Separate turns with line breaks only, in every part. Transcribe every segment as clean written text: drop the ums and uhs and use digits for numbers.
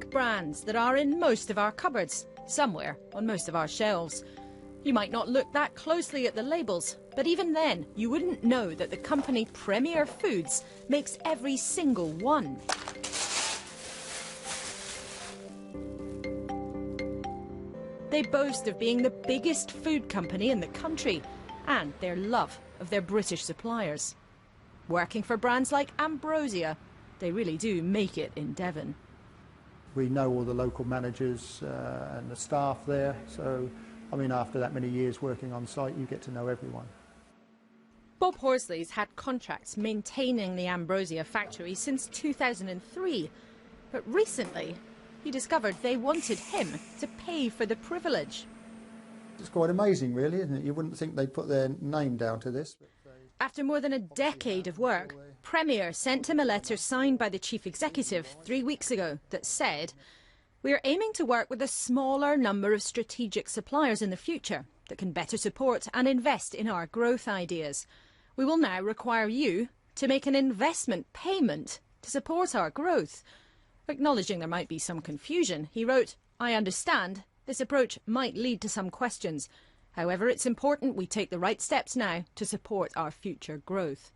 big brands that are in most of our cupboards, somewhere on most of our shelves. You might not look that closely at the labels, but even then, you wouldn't know that the company Perimier Foods makes every single one. They boast of being the biggest food company in the country and their love of their British suppliers. Working for brands like Ambrosia, they really do make it in Devon.
We know all the local managers and the staff there, so I mean, after that many years working on site, you get to know everyone.
Bob Horsley's had contracts maintaining the Ambrosia factory since 2003, but recently he discovered they wanted him to pay for the privilege.
It's quite amazing, really, isn't it? You wouldn't think they'd put their name down to this.
After more than a decade of work, Perimier sent him a letter signed by the chief executive 3 weeks ago that said, "We are aiming to work with a smaller number of strategic suppliers in the future that can better support and invest in our growth ideas. We will now require you to make an investment payment to support our growth." Acknowledging there might be some confusion, he wrote, "I understand this approach might lead to some questions. However, it's important we take the right steps now to support our future growth."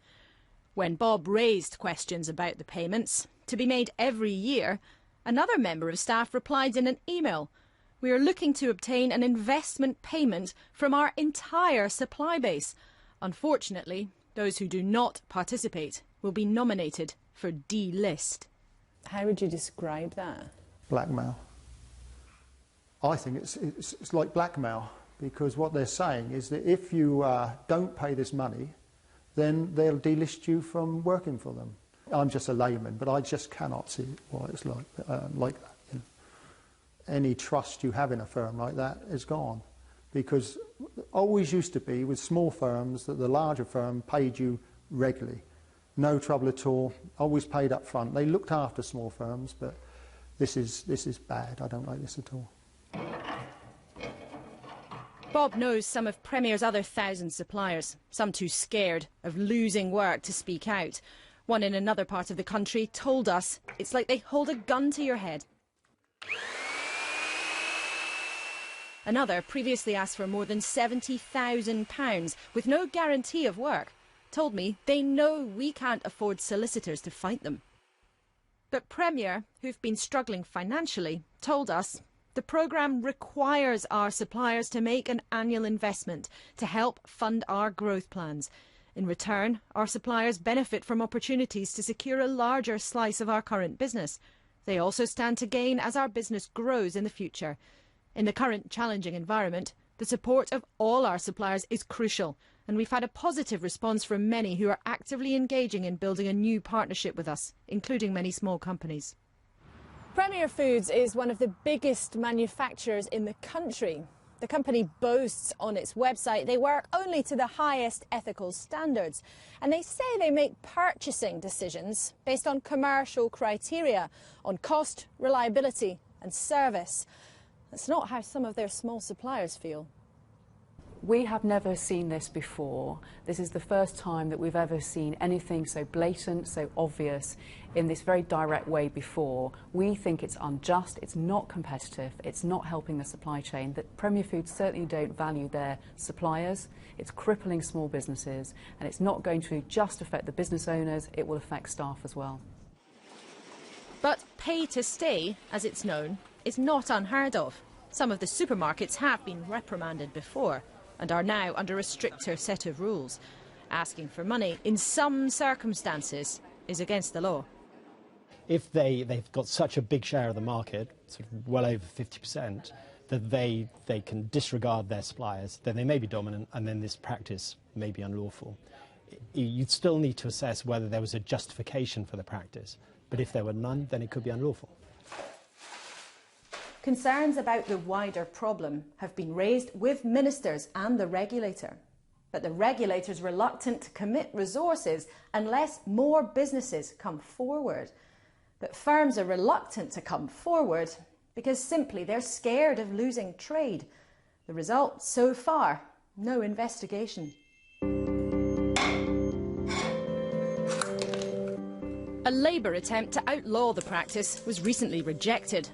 When Bob raised questions about the payments, to be made every year, another member of staff replied in an email, "We are looking to obtain an investment payment from our entire supply base. Unfortunately, those who do not participate will be nominated for D-list."
How would you describe that?
Blackmail. I think it's like blackmail, because what they're saying is that if you don't pay this money, then they'll delist you from working for them. I'm just a layman, but I just cannot see why it's like that. You know. Any trust you have in a firm like that is gone, because always used to be with small firms that the larger firm paid you regularly. No trouble at all, always paid up front. They looked after small firms, but this is bad. I don't like this at all.
Bob knows some of Premier's other 1,000 suppliers, some too scared of losing work to speak out. One in another part of the country told us it's like they hold a gun to your head. Another previously asked for more than £70,000 with no guarantee of work. Told me they know we can't afford solicitors to fight them. But Perimier, who've been struggling financially, told us the programme requires our suppliers to make an annual investment to help fund our growth plans. In return, our suppliers benefit from opportunities to secure a larger slice of our current business. They also stand to gain as our business grows in the future. In the current challenging environment, the support of all our suppliers is crucial, and we've had a positive response from many who are actively engaging in building a new partnership with us, including many small companies. Perimier Foods is one of the biggest manufacturers in the country. The company boasts on its website they work only to the highest ethical standards, and they say they make purchasing decisions based on commercial criteria, on cost, reliability and service. That's not how some of their small suppliers feel.
We have never seen this before. This is the first time that we've ever seen anything so blatant, so obvious, in this very direct way before. We think it's unjust, it's not competitive, it's not helping the supply chain, that Perimier Foods certainly don't value their suppliers, it's crippling small businesses, and it's not going to just affect the business owners, it will affect staff as well.
But pay to stay, as it's known, is not unheard of. Some of the supermarkets have been reprimanded before and are now under a stricter set of rules. Asking for money in some circumstances is against the law.
If they've got such a big share of the market, sort of well over 50%, that they can disregard their suppliers, then they may be dominant, and then this practice may be unlawful. You'd still need to assess whether there was a justification for the practice, but if there were none, then it could be unlawful.
Concerns about the wider problem have been raised with ministers and the regulator. But the regulator's reluctant to commit resources unless more businesses come forward. But firms are reluctant to come forward because simply they're scared of losing trade. The result so far, no investigation. A Labour attempt to outlaw the practice was recently rejected.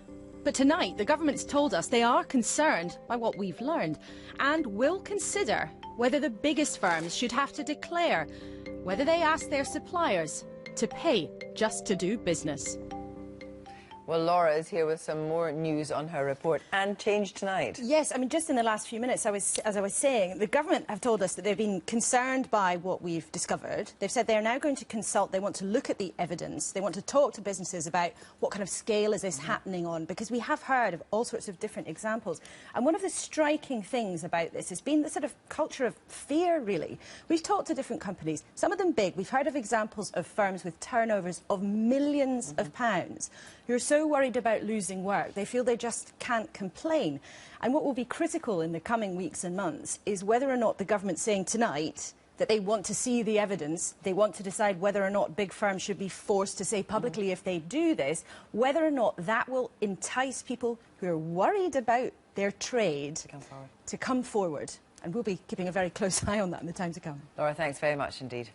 But tonight, the government's told us they are concerned by what we've learned and will consider whether the biggest firms should have to declare whether they ask their suppliers to pay just to do business.
Well, Laura is here with some more news on her report and change tonight.
Yes, I mean, just in the last few minutes, as I was saying, the government have told us that they've been concerned by what we've discovered. They've said they're now going to consult, they want to look at the evidence, they want to talk to businesses about what kind of scale is this happening on, because we have heard of all sorts of different examples. And one of the striking things about this has been the sort of culture of fear, really. We've talked to different companies, some of them big. We've heard of examples of firms with turnovers of millions of pounds who are so worried about losing work, they feel they just can't complain. And what will be critical in the coming weeks and months is whether or not the government's saying tonight that they want to see the evidence, they want to decide whether or not big firms should be forced to say publicly if they do this, whether or not that will entice people who are worried about their trade to come forward. And we'll be keeping a very close eye on that in the time to come.
Laura, thanks very much indeed.